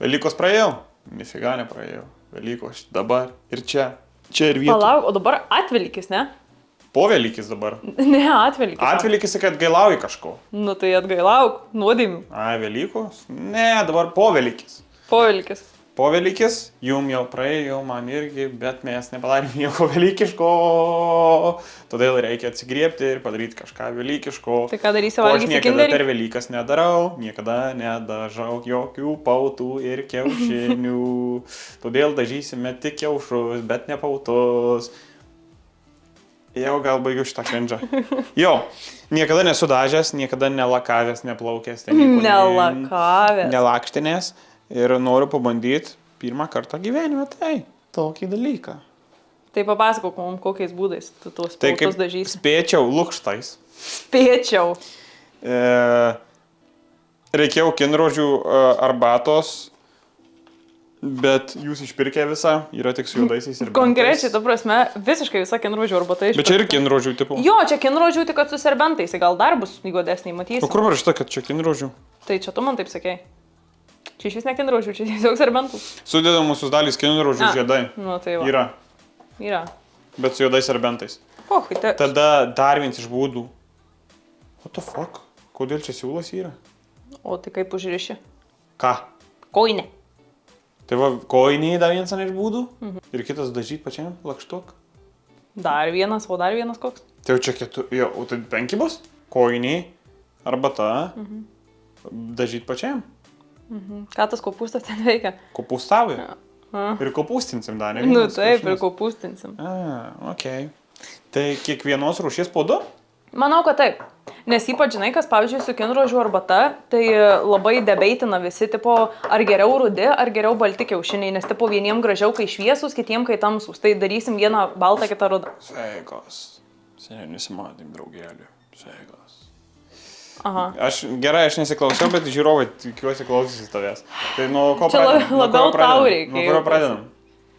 Velykos praėjau? Nifiga nepraėjau. Velykos dabar ir čia. Čia ir vieta. Palauk, o dabar atvelykis, ne? Po Velykis dabar. Ne, atvelykis. Atvelykis, kad atgailauji kažko. Nu tai atgailauk, nuodėmių. Ai, Velykos? Ne, dabar po Velykis. Povelykis. Po Velykis, jum jau praėjo, man irgi, bet mes nepadarėm nieko velykiško. Todėl reikia atsigriebti ir padaryti kažką velykiško. Tai ką darysi, Ko aš valgysi niekada kinderį? per Velykas nedarau, niekada nedažau jokių pautų ir kiaušinių. Todėl dažysime tik kiaušus, bet ne pautus. Jau gal baigiu šitą krendžą. Jo, niekada nesu dažęs, niekada nelakavęs, neplaukęs. Nelakavęs. Nelakštinės. Ir noriu pabandyti pirmą kartą gyvenime tokį dalyką. Tai papasakok mums, kokiais būdais tu tuos Tai pautus kaip dažysi. spėčiau lukštais. Spėčiau. Reikėjo kinrožių arbatos, bet jūs išpirkė visą, yra tik su juodaisiais ir Konkrečiai, ta prasme, visiškai visą kinrožių arbata Bet čia ir kinrožių tipo. Jo, čia kinrožių tik kad su serbentais, gal dar bus juodesniai, matysi. O kur parašyta, kad čia kinrožių? Tai čia tu man taip sakei. Čia iš vis ne kinrožių, čia tiesiog serbentų. Sudėdamusios dalys kinrožių žiedai. Nu tai va. Yra, bet su juodais serbentais. Tai... Tada dar vienas iš būdų. What the fuck? Kodėl čia siūlas yra? O tai kaip užriši? Ką? Koinė. Tai va, koiniai dar vienas iš būdų. Ir kitas dažyti pačiam lakštuok. Dar vienas, o dar vienas koks? Tai jau čia jo, o tai 5 bus? Koiniai, arbata, dažyti pačiam. Ką tas kopūstas ten veikia? Kopūstavai. Ir kopūstinsim dar, ne? Nu taip, ir kopūstinsim. Okei. Tai kiekvienos rūšies po 2? Manau, kad taip. Nes ypač žinai, kas pavyzdžiui su kinrožių arbata, tai labai debeitina visi, tipo, ar geriau rudi, ar geriau balti kiaušiniai, nes tipo vieniem gražiau, kai šviesus, kitiem, kai tamsus. Tai darysim vieną baltą, kitą rudą. Sveikos. Seniai nesimatėm, draugėlį. Sveikos. Aha. Gerai, aš nesiklausiau, bet žiūrovai tikiuosi klausysis tavęs. Tai nuo ko Čia pradedam? labiau tau reikia. Nuo kurio pradedam?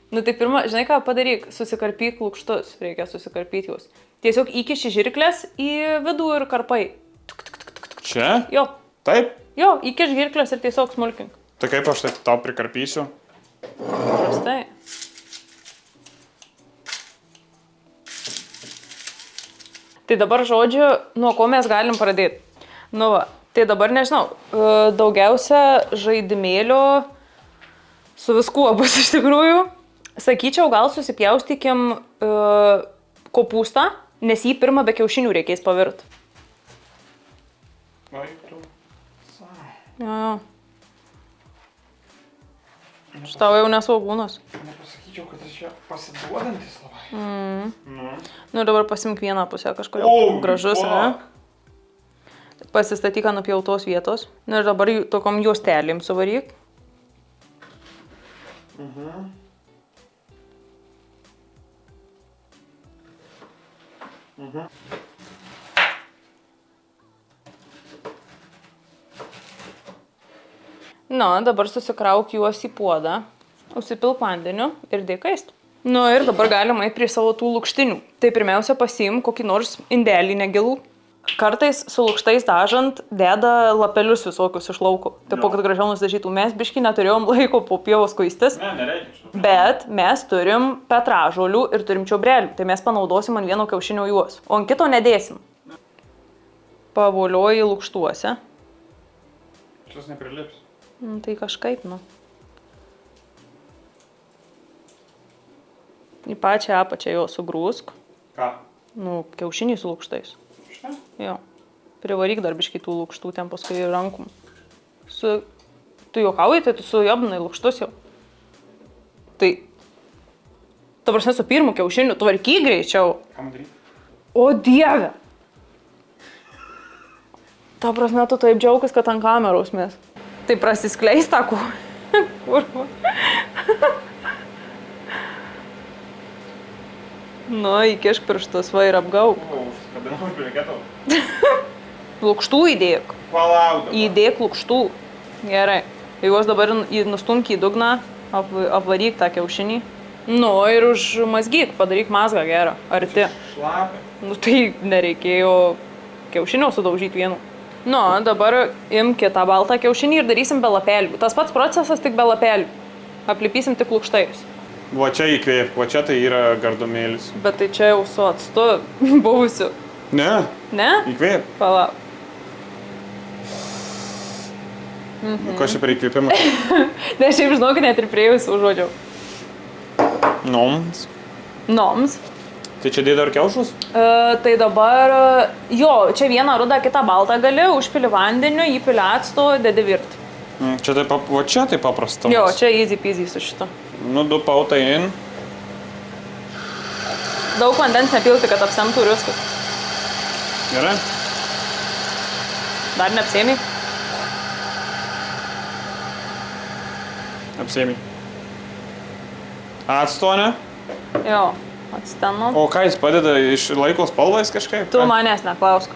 Nu tai pirma, žinai ką padaryk, susikarpyk lukštus, reikia susikarpyti juos. Tiesiog įkiši žirklės į vidų ir karpai. Čia? Jo. Taip? Jo, įkiš žirklės ir tiesiog smulkink. Tai kaip aš taip tau prikarpysiu? Prastai. Tai dabar žodžiu, nuo ko mes galim pradėti. Nu va, tai dabar nežinau, daugiausia žaidimėlio su viskuo bus iš tikrųjų. Sakyčiau, gal susipjaustykim kopūstą, nes jį pirmą be kiaušinių reikės pavirti. Jo. Šitau jau nesvogūnas. Nepasakyčiau, kad aš čia pasiduodantis labai. Nu ir dabar pasimk vieną pusę kažkurio gražus, ne? Pasistatyk ant nupjautos vietos. Nu ir dabar tokiom juostelėm suvaryk. Nu, dabar susikrauk juos į puodą, užsipilk vandeniu ir dėk kaist. Nu ir dabar galima eiti prie savo tų lukštinių. Tai pirmiausia pasiimk kokį nors indelį negilų. Kartais su lukštais dažant deda lapelius visokius iš lauko. Taip, kad gražiau nusidažytų. Mes biškį neturėjom laiko po pievos kuistis. Ne, nereikia. Bet mes turim petražolių ir turim čiobrelių. Tai mes panaudosim ant vieno kiaušinio juos. O ant kito nedėsim. Pavolioji lukštuose. Šitas neprilips. Tai kažkaip, nu. Į pačią apačią jo sugrūsk. Ką? Nu, kiaušinį su lukštais. Šitą? Jo. Privaryk dar biškį tų lukštų ten paskui rankom. Tu juokauji, tai tu sujobinai lukštus jau. Tai, ta prasme, su pirmu kiaušiniu tvarkyk greičiau. Ką man daryti? O Dieve! Ta prasme, tu taip džiaugis, kad ant kameros mes. Tai prasiskleis tą kurvą. Nu, įkišk pirštus, va ir apgauk. Užsikabinau už bilieto. Lukštų įdėk. Palauk. Įdėk lukštų. Gerai. Juos dabar nustumk į dugną, apvaryk tą kiaušinį. Nu, ir užmazgyk, padaryk mazgą gerą. Arti. Šlapia. Nu, tai nereikėjo kiaušinio sudaužyti vienu. Nu, dabar imk tą baltą kiaušinį ir darysim be lapelių. Tas pats procesas, tik be lapelių. Aplipysim tik lukštais. Va čia įkvėp, va čia tai yra gardomėlis. Bet tai čia jau su actu buvusiu. Ne, Ne? įkvėp. Palauk. Ko čia per įkvėpimą? Ne, šiaip žinau, kad net ir priejus užuodžiau. Noms. Noms. Tai čia dėda ar kiaušus? Tai dabar, jo, čia vieną rudą, kitą baltą gali, užpili vandeniu, įpili acto, dedi virt. Čia tai, va čia tai paprasta. Jo, čia easy peasy su šito. Nu, 2 pautai in. Daug vandens nepilti, kad apsemtų ir viskas. Gerai. Dar neapsėmei? Apsėmei. Acto, ne? Jo, atstenom. O ką jis padeda, iš laiko spalvais kažkaip? Tu manęs neklausk.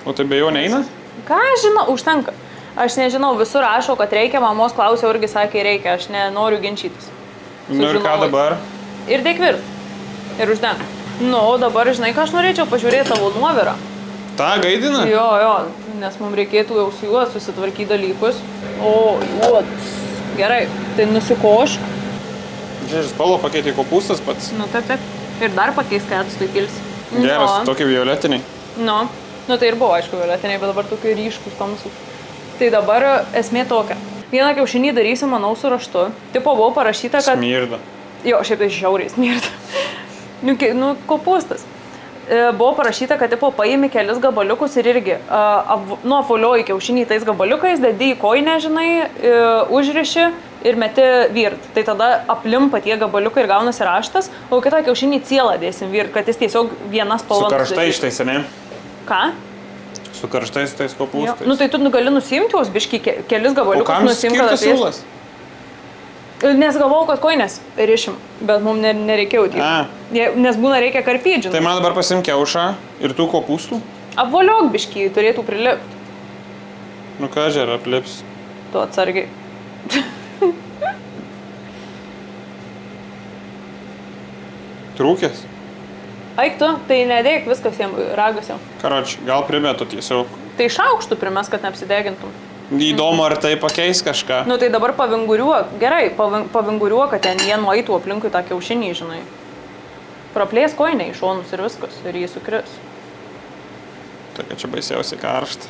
O tai be jo neina? Ką aš žinau, užtenka. Aš nežinau, visur rašau, kad reikia, mamos klausiau, irgi sakė reikia, aš nenoriu ginčytis. Nu ir ką dabar? Ir dėk virt. Ir uždenk. Nu, o dabar žinai, ką aš norėčiau pažiūrėti tavo nuovirą. Ta gaidina? Jo, nes mums reikėtų jau su juo susitvarkyti dalykus. O, juodus. Gerai, tai nusikošk. Čia spalvo pakeitė kopūstas pats. Nu, taip. Ir dar pakeis, kai atstui kils. Geras, tokie violetiniai. Nu, tai ir buvo, aišku, violetiniai, bet dabar tokie ryškus tamsus. Tai dabar esmė tokia. Vieną kiaušinį darysim, manau, su raštu. Tipo, buvo parašyta, kad... Smirda. Jo, šiaip tai žiauriai smirda. Nu, kopūstas. Buvo parašyta, kad tipo paimi kelis gabaliukus ir irgi apvolioji kiaušinį tais gabaliukais, dedi į koinę, žinai, užriši ir meti virt. Tai tada aplimpa tie gabaliukai ir gaunasi raštas, o kitą kiaušinį cielą dėsim virt, kad jis tiesiog vienas spalva. Su karštais tais, ne? Ką? Su karštais tais kopūstais. Nu tai tu gali nusimti juos biškį kelis gabaliukus. O kam skirtas siūlas? Nes galvojau, kad koinės rišim, bet mums nereikėjo tiek. Nes būna reikia karpydžių. Tai man dabar pasim kiaušą ir tų kopūstų? Apvoliok biškį, turėtų prilipti. Nu ką, žer, aplips. Tu atsargiai. Trūkės? Aik tu, tai nedėk viskas jam ragas jau. Karoči, gal primetu tiesiog. Tai šaukštų primes, kad neapsidegintum. Įdomu, ar tai pakeis kažką? Nu tai dabar pavinguriuok, gerai, pavinguriuok, kad ten jie nueitų aplinkui tą kiaušinį, žinai. Praplės koinę į šonus ir viskas, ir jį sukris. Tokia čia baisiausiai karšta.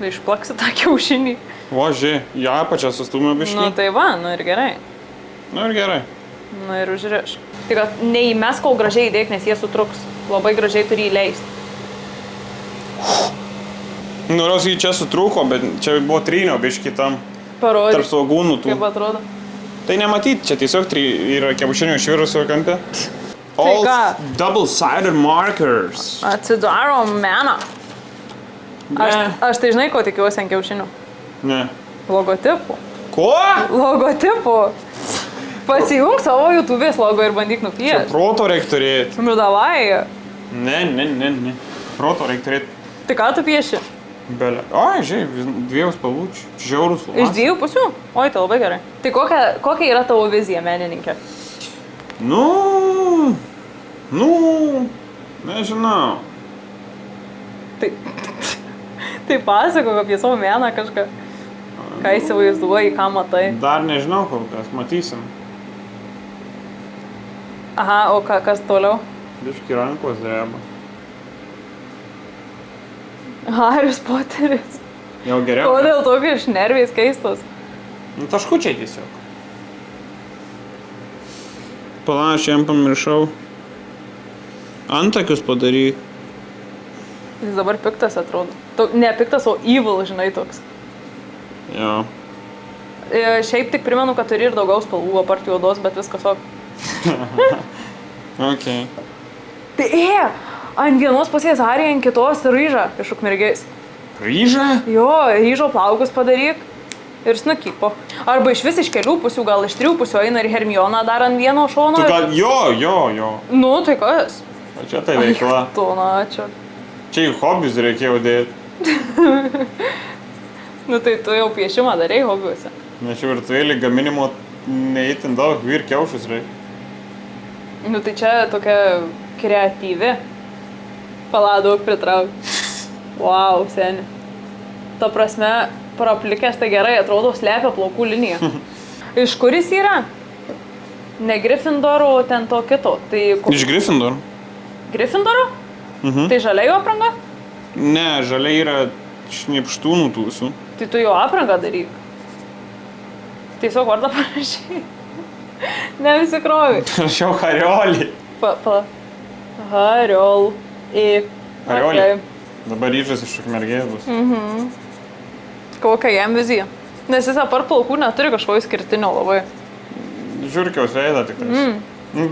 Tai išplaksi tą kiaušinį. O, žiūrėk, į apačią sustumio biškį. Nu tai va, nu ir gerai. Nu ir gerai. Nu ir užriš. Tai kad neįmesk, kol gražiai įdėk, nes jie sutruks. Labai gražiai turi įleisti. Norėjau, čia sutrūko, bet čia buvo trynio biškį tam. Parodyk. Tarp svogūnų tų. Kaip atrodo? Tai nematyt, čia tiesiog yra kiaušinio išvirusio kampe. Tai All ką? double-sided markers. Atsidarom meną. Aš tai žinai, ko tikiuosi ant kiaušinių? Ne. Logotipų. Ko? Logotipų. Pasijung savo YouTube'ės logo ir bandyk Čia nupiešti. proto reik turėti. Nu davai. Ne. Proto reik turėti. Tai ką tu pieši? Belė. Oi, žiūrėk, 2 spalvučių. Žiaurus Iš 2 pusių? Oi, tai labai gerai. Tai kokia yra tavo vizija, menininkė? Nu, nežinau. Tai pasakok apie savo meną kažką. Ką įsivaizduoji, ką matai. Dar nežinau kol kas, matysim. Aha, o kas toliau? Biški rankos dreba. Haris Poteris. Jau geriau. Kodėl tokie šnerviais keistos? Nu, taškučiai tiesiog. Pala, aš jam pamiršau. Antakius padaryk. Jis dabar piktas atrodo. Ne piktas, o evil, žinai, toks. Jo. Šiaip tik primenu, kad turi ir daugiau spalvų apart juodos, bet viskas ok. Ok. Tai ant vienos pusės Harį, ant kitos ryžą iš Ukmergės. Ryžą? Jo, ryžo plaukus padaryk ir snukypo. Arba iš vis iš kelių pusių, gal iš 3 pusių eina ir Hermioną dar ant vieno šono. Tu gal, jo. Nu, tai kas? O čia tai veikla. Tu, na, čia. Čia į hobius reikėjo dėti. Nu, tai tu jau piešimą darei hobiuose. Nes čia virtuvėlį gaminimo neįtin daug, vyr kiaušus reikia. Nu, tai čia tokia kreatyvi. Pala, daug pritrauk. Wow, seni. ta prasme, praplikęs tai gerai, atrodo, slepia plaukų liniją. Iš kuris yra? Ne Gryffindoro, o ten to kito. Tai Iš Gryffindoro? Gryffindoro? Tai žalia jo apranga? Ne, žalia yra šnipštūnų tūsų. Tai tu jo aprangą daryk. Tiesiog vardą parašy. Ne visi krovi. Rašiau Hariolį. Hariol. Hariolį. Okay. Dabar ryžas iš Ukmergės bus. Kokia jam vizija. Nes jis apart plaukų neturi kažko išskirtinio labai. Žiūrkiaus veidą tikrai.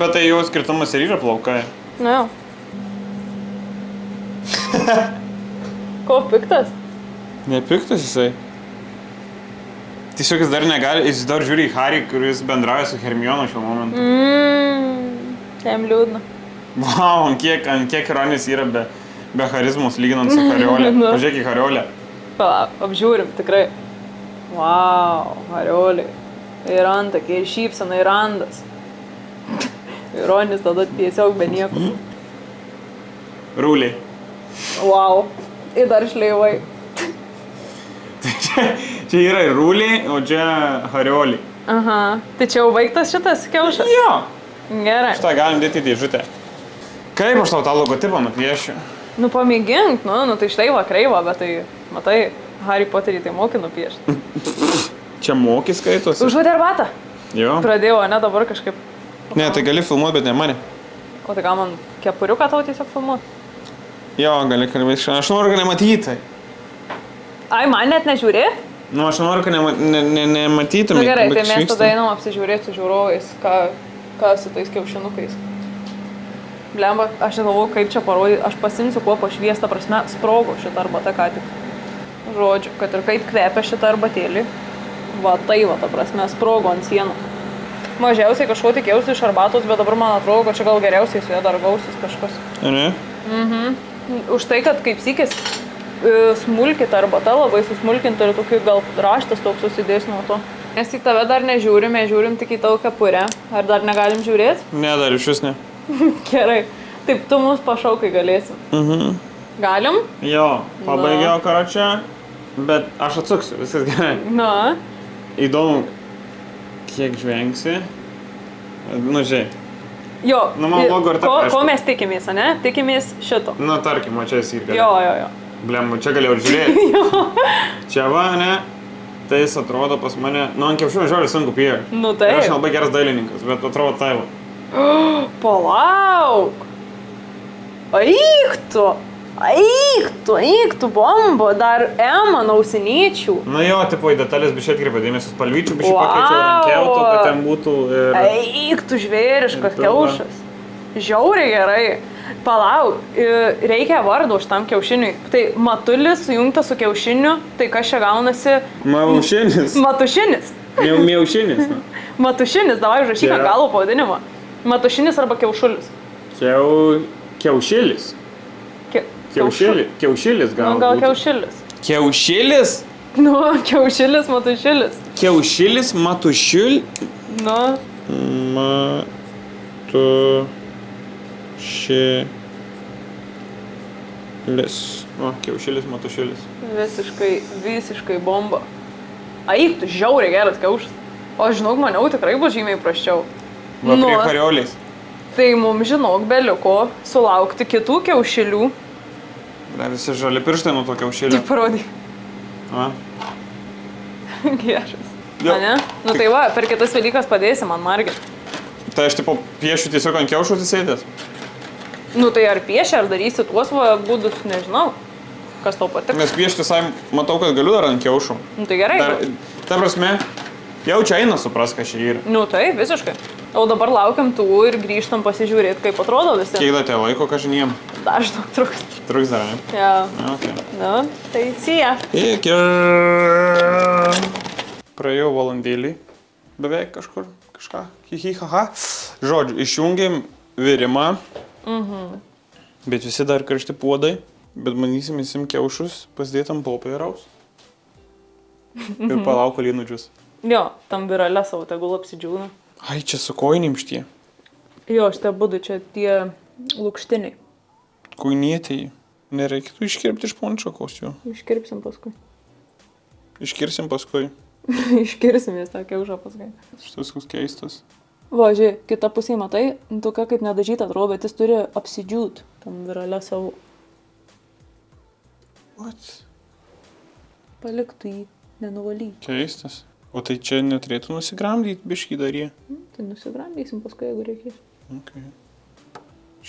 Bet tai jau skirtumas ir yra plaukai. Na jau. Ko piktas? Nepiktas jisai. Tiesiog jis dar negali, jis dar žiūri į Harry, kuris bendrauja su Hermiona šiuo momentu. Jam liūdna. Vau, ant kiek Ronis yra be charizmos lyginant su Hariolė. Pažiūrėk į Hariolę. Apžiūrim, tikrai. Vau, Hariolė. Ir antakiai, ir šypsena, ir randas. Ir Ronis tada tiesiog be nieko. Rūliai. Vau. Ir dar šleivai. Čia yra ir rūliai, o čia Hariolį. Aha. Tai čia jau baigtas šitas kiaušas? Jo. Gerai. Šitą galim dėti į dėžutę. Kaip aš tau tą logotipą nupiešiu? Nu pamėgink, nu tai štai va kreiva, bet tai, matai, Harry Potterį tai moki nupiešti. Čia moki skaitosi? Užuodė arbatą. Jo. Pradėjau, ne dabar kažkaip. Ne, tai gali filmuoti, bet ne mane. O tai gal man kepuriuką tau tiesiog filmuoti? Jo, gali kalbėti šiandien. Aš noriu, kad nematytai. Ai, man net nežiūrėt? Nu, aš noriu, kad nematytum. Nu gerai, tai mes tada einam apsižiūrėti su žiūrovais, ką su tais kiaušinukais. Blemba, aš negalvoju, kaip čia parodyti, aš pasimsiu kuo pašviestą prasme, sprogo šitą arbatą ką tik. Žodžiu, kad ir kaip kvepia šitą arbatėlį, va tai va, ta prasme, sprogo ant sienų. Mažiausiai kažko tikėjausi iš arbatos, bet dabar man atrodo, kad čia gal geriausiai su ja dar gausis kažkas. Ne? Už tai, kad kaip sykis smulkita arbata, labai susmulkinta ir tokį gal raštas toks susidės nuo to. Mes į tave dar nežiūrime, žiūrim tik į tavo kepurę. Ar dar negalim žiūrėti? Ne, dar iš vis ne. Gerai. Taip, tu mums pašaukai galėsim. Galim? Jo, pabaigiau karočią, bet aš atsuksiu, viskas gerai. Na. Įdomu, kiek žvengsi. Nu, žiūrėk. Jo. Nu, man blogo ir taip, aišku. Ko mes tikimės, ne? Tikimės šito. Nu, tarkim, o čia esi ir gali. Jo. Blem, čia galėjau ir žiūrėti. Čia va, ne? Tai jis atrodo pas mane, nu, ant kiaušinio žiūrė sunku piešti. Nu, taip. Ir aš labai geras dailininkas, bet atrodo tai va. Palauk. Eik tu, bombo, dar Ema ausinyčių. Nu jo, tipo į detalės biškai atkreipia dėmesį, spalvyčių biškai pakeičiau, rankiautų, kad ten būtų ir... Eik tu žvėriškas kiaušas. Žiauriai gerai. Palauk, reikia vardo šitam kiaušiniui. Tai matulis sujungtas su kiaušiniu, tai kas čia gaunasi? Maušinis. Matušinis. Miaušinis. Matušinis, davai užrašyk ant galo pavadinimą. Matušinis arba kiaušulis. Kiaušilis. Kiaušilis gal. Nu, gal kiaušilis. Kiaušilis? Nu, kiaušilis, matušilis. Kiaušilis, matušiul... Nu. O, kiaušilis, matušilis. Visiškai bomba. Eik, tu žiauriai geras kiaušas. O žinok, maniau tikrai bus žymiai prasčiau. Va, prie Hariolės. Tai mums, žinok, beliko sulaukti kitų kiaušilių. Visi žali pirštai nuo to kiaušilio. Tik parodyk. Va. Geras. Ne? Nu tai va, per kitas Velykas padėsi man margį. Tai aš tipo piešiu tiesiog ant kiaušų atsisėdęs? Nu tai ar pieši, ar darysi tuos būdus, nežinau. Kas tau patiks. Nes piešti visai matau, kad galiu dar ant kiaušų. Nu tai gerai. Ta prasme, jau čia eina supras, kas čia yra. Nu tai, visiškai. O dabar laukiam tų ir grįžtam pasižiūrėti, kaip atrodo visi. Kiek dar te laiko kažiniem? Dažnok truks. Truks dar, ne? Jo. Okay. Nu, tai sija. Iki. Praėjau valandėlį. Beveik kažkur. Kažką. Hihihaha. Žodžiu, išjungėm virimą. Bet visi dar karšti puodai. Bet manysim įsim kiaušus, pasidėtam popieriaus. Ir palauk, kol jį nudžius. Jo, tam virale savo tegul apsidžiūna. Ai, čia su kojinėm šitie. Jo, šitie būdu čia tie lūkštiniai. Kuinėtėjai. Nereikėtų iškirpti iš pončakos jų. Iškirpsim paskui. Iškirsim paskui. Iškirsimės tą kiaušą paskui. Šitas koks keistas. Va, žiūrėk, kita pusė, matai, tokia kaip nedažyta atrodo, bet jis turi apsidžiūt tam virale savo. What? Paliktų jį, nenuvalyti. Keistas. O tai čia neturėtų nusigramdyti biškį dar jie? Tai nusigramdysim paskui, jeigu reikės. Okay.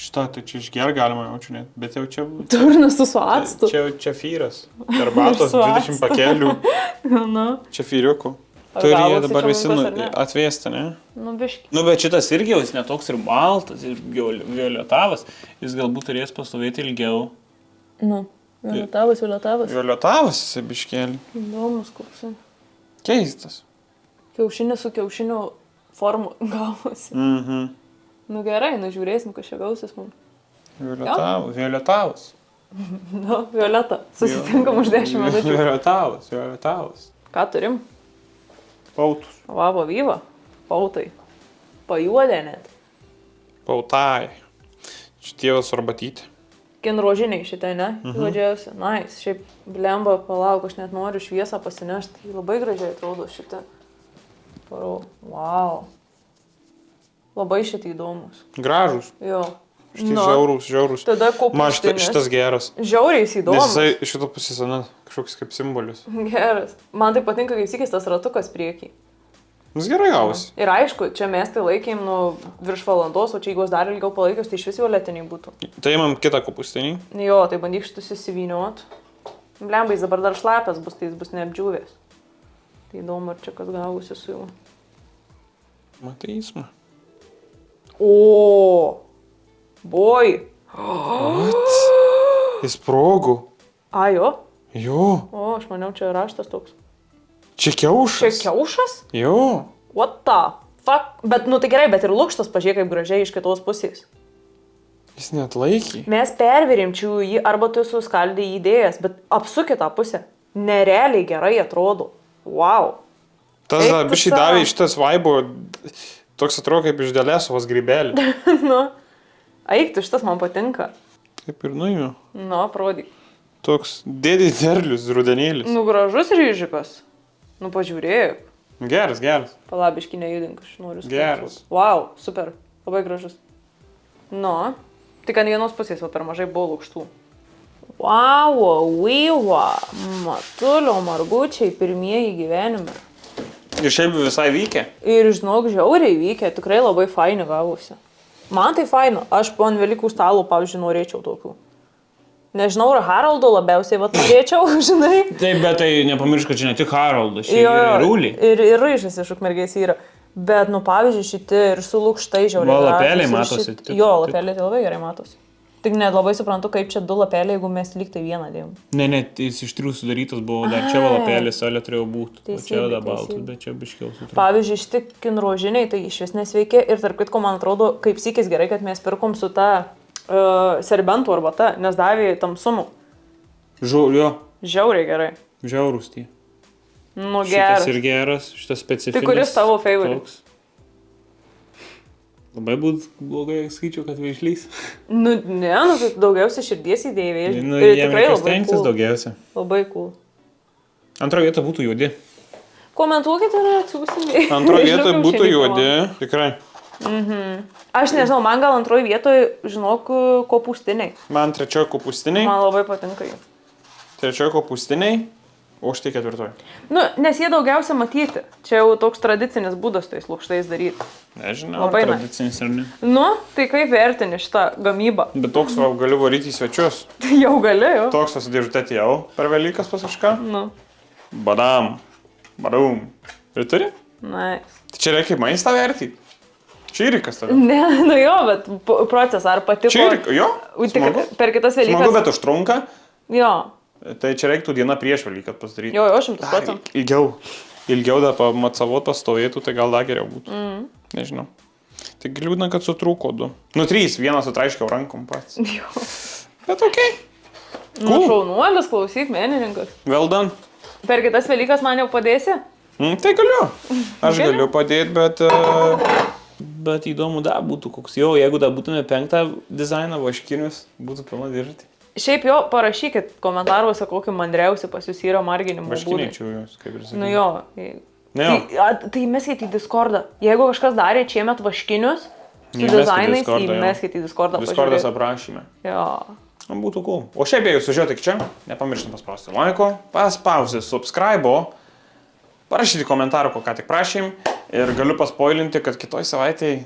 Šitą, tai čia išger galima jaučiu net, bet jau čia... Turnas su actu. Čia fyras. Darbatos 20 pakelių. Na. Čia fyriukų. Ar Turi jie gavosi dabar čia visi mums, ar ne? atvėsta, ne? Nu, biški. Nu, bet šitas irgi jau jis netoks ir baltas, ir violetavas. Jis galbūt turės pastovėti ilgiau. Nu, violetavas. Violetavas jisai biškėlį. Įdomus koksai. Keistas. Kiaušinis su kiaušiniu formu gavosi. Mhm. Nu gerai, nu žiūrėsim, kas čia gausis mums. Violetavas. Nu, Violeta, susitinkam už 10 minučių. Violetavas. Ką turim? Pautus. Vavo vyva. Pautai. Pajuodė net. Pautai. Šitie arbatyti. Kinrožiniai šitai, ne? Juodžiausia. Nice. Šiaip blemba, palauk, aš net noriu šviesą pasinešti. Labai gražiai atrodo šitą. Parau. Wow. Labai šitai įdomus. Gražus. Jo. Šitai žiaurus. Tada Man kopustinis. šitas geras. Žiauriai jis Nes įdomus. jisai šito pusėsana kažkoks kaip simbolis. Geras. Man tai patinka, kaip sikis tas ratukas priekį. Jis gerai gausi. Ir aišku, čia mes tai laikėm nu virš valandos, o čia jeigu dar ilgiau palaikius, tai iš vis violetiniai būtų. Tai imam kitą kopustinį. Jo, tai bandyk šitus įsivyniot. Blemba, jis dabar dar šlapias bus, tai jis bus neapdžiūvęs. Tai įdomu, ar čia kas gausi su juo. Matai įsmą. O, boj. What? Jis progų. A, jo? Jo. O, aš maniau, čia raštas toks. Čia kiaušas. Čia kiaušas? Jo. What the fuck? Bet, nu tai gerai, bet ir lukštas, pažiūrėk, kaip gražiai iš kitos pusės. Jis net laikė. Mes pervirimčiau jį, arba tu suskaldai įdėjas, bet apsukė tą pusę. Nerealiai gerai atrodo. Wow. Tas Eik tu biškai sau. davė šitas vaibo, toks atrodo kaip iš Delesovos grybelį. Nu, eik, tu šitas man patinka. Taip ir nuimiau. Nu, parodyk. Toks dėdis derlius, rudenėlis. Nu, gražus ryžikas. Nu, pažiūrėk. Geras. Palabiškai nejudink, aš noriu skaičiuoti. Geras. Wow, super. Labai gražus. Nu, tik ant vienos pusės, o per mažai buvo lukštų. Wow, vyva. Matulio margučiai, pirmieji gyvenime. Ir šiaip visai vykė. Ir žinok, žiauriai vykė, tikrai labai faini gavosi. Man tai faina, aš po ant Velykų stalo, pavyzdžiui, norėčiau tokių. Nežinau, ar Haroldo labiausiai norėčiau, žinai. Taip, bet tai nepamiršk, kad čia ne tik Haroldas, čia Jo, ir Rūlį. Ir ryžas iš Ukmergės yra. Bet, nu, pavyzdžiui, šitie ir su lukštai žiauriai. Va, lapeliai gražūs ir matosi, šit- tik- Jo, lapeliai tai labai gerai matosi. Tik net labai suprantu, kaip čia du lapeliai, jeigu mes lyg tai vieną dėjom. Ne, jis iš trijų sudarytas buvo, dar čia valapelis, salė turėjo būti. O čia Teisybė, da baltas, teisybė. bet čia biškiau sutrūko. Pavyzdžiui, šitie kinrožiniai tai iš vis nesveikia ir tarp kitko, man atrodo, kaip sykis gerai, kad mes pirkom su ta serbentų arbata, nes davė tamsumų. Jo, Žiauriai gerai. žiaurus tie. Nu, Šitas geras. ir geras, šitas specifinis. Tai kuris tavo favorite? toks. Labai būtų blogai skaičiau, kad vaišlys. Nu, ne, nu, tai daugiausia širdies įdėjai. Nu, Ir jiem tikrai reikia labai stengtis cool. daugiausia. Labai cool. Antroje vietoje būtų juodi. Komentuokite ir atsiųsime. Antroje vietoje būtų juodi, tikrai. Aš nežinau, man gal antroji vietoje, žinok, kopūstiniai. Man trečioje kopūstiniai, Man labai patinka jų. trečioje kopūstiniai, o štai ketvirtoje. Nu, nes jie daugiausia matyti. Čia jau toks tradicinis būdas tais lukštais daryti. Nežinau, Labai ar nice. tradicinis ar ne. Nu, tai kaip vertini šitą gamybą? Bet toks va, galiu varyti į svečius. Jau galėjau. Toks pasidėžutė jau per Velykas pas kažką. Nu, Badam, badum. Ir turi? nice. Tai čia reikia kaip maistą vertyti. Čia įrikas tada. Ne, nu jo, bet procesą ar patiko? Čia įrikas, jo. Tik Smagu. per kitas Smagu, Velykas. bet užtrunka. Jo, Tai čia reiktų dieną prieš Velyką pasidaryti. jo, 100%. Ilgiau dar pamatsavot, pastovėtų, tai gal dar geriau būtų. Nežinau. Tik liūdna, kad sutrūko du. Nu, 3, vienas atraiškiau rankom pats. Jo. Bet okei. Nu, Cool. šaunuolis, klausyk, menininkas. Well done. Per kitas Velykas man jau padėsi? Tai galiu. Aš Galiu. galiu padėti, bet įdomu dar būtų koks. Jo, jeigu dar būtume 5 dizainą vaškinius, būtų pilna diržti. Šiaip jo, parašykit komentaruose, kokį mandriausią pas jūs yra marginimo būdai. Vaškinėčiau jūs, kaip ir sakiau. Nu jo. Ne jo. Tai meskit į Discordą. Jeigu kažkas darė šiemet vaškinius su Įmeskit dizainais, Discordą, jo. įmeskit į Discordą. Discordas pažiūrėt. aprašyme. Jo. Būtų cool. O šiaip jeigu sužiūrėjote iki čia, nepamirškite paspausti laiko, paspausti subscribe, parašyti komentarų, ko ką tik prašym ir galiu paspoilinti, kad kitoj savaitėje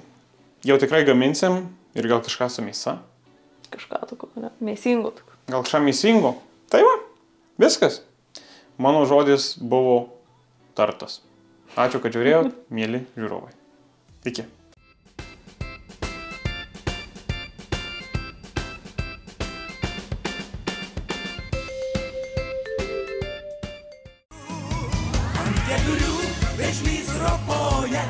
jau tikrai gaminsim ir gal kažką su mėsa. Kažką tokio, ne? Mėsingo tokio. Gal kažką mėsingo. Tai va, viskas. Mano žodis buvo tartas. Ačiū, kad žiūrėjot, mėly žiūrovai. Iki. Ant keturių vėžlys ropoja.